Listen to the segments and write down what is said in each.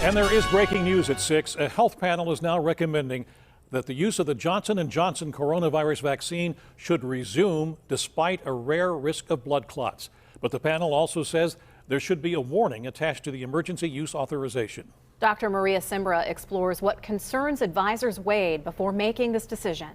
And there is breaking news at 6. A health panel is now recommending that the use of the Johnson & Johnson coronavirus vaccine should resume despite a rare risk of blood clots. But the panel also says there should be a warning attached to the emergency use authorization. Dr. Maria Simbra explores what concerns advisors weighed before making this decision.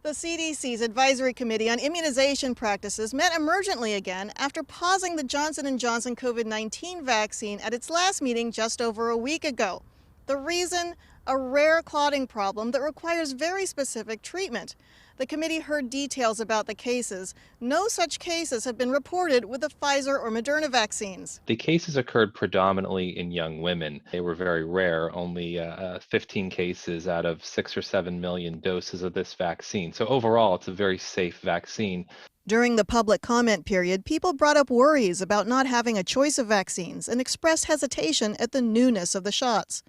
The CDC's Advisory Committee on Immunization Practices met emergently again after pausing the Johnson & Johnson COVID-19 vaccine at its last meeting just over a week ago. The reason? A rare clotting problem that requires very specific treatment. The committee heard details about the cases. No such cases have been reported with the Pfizer or Moderna vaccines. The cases occurred predominantly in young women. They were very rare, only 15 cases out of 6 or 7 million doses of this vaccine. So overall, it's a very safe vaccine. During the public comment period, people brought up worries about not having a choice of vaccines and expressed hesitation at the newness of the shots.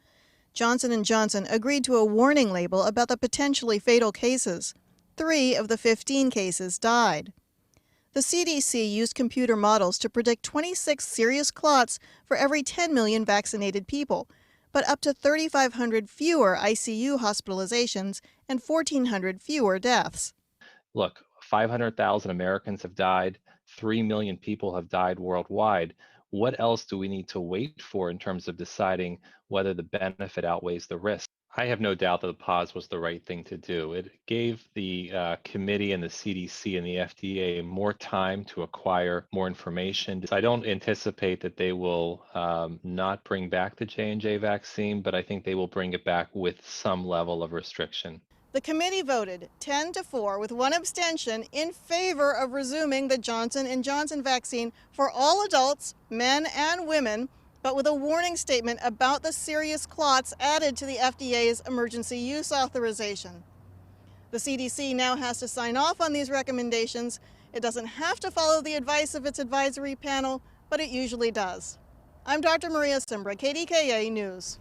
Johnson & Johnson agreed to a warning label about the potentially fatal cases. 3 of the 15 cases died. The CDC used computer models to predict 26 serious clots for every 10 million vaccinated people, but up to 3,500 fewer ICU hospitalizations and 1,400 fewer deaths. Look, 500,000 Americans have died, 3 million people have died worldwide. What else do we need to wait for in terms of deciding whether the benefit outweighs the risk? I have no doubt that the pause was the right thing to do. It gave the committee and the CDC and the FDA more time to acquire more information. I don't anticipate that they will not bring back the J&J vaccine, but I think they will bring it back with some level of restriction. The committee voted 10-4 with 1 abstention in favor of resuming the Johnson & Johnson vaccine for all adults, men and women, but with a warning statement about the serious clots added to the FDA's emergency use authorization. The CDC now has to sign off on these recommendations. It doesn't have to follow the advice of its advisory panel, but it usually does. I'm Dr. Maria Simbra, KDKA News.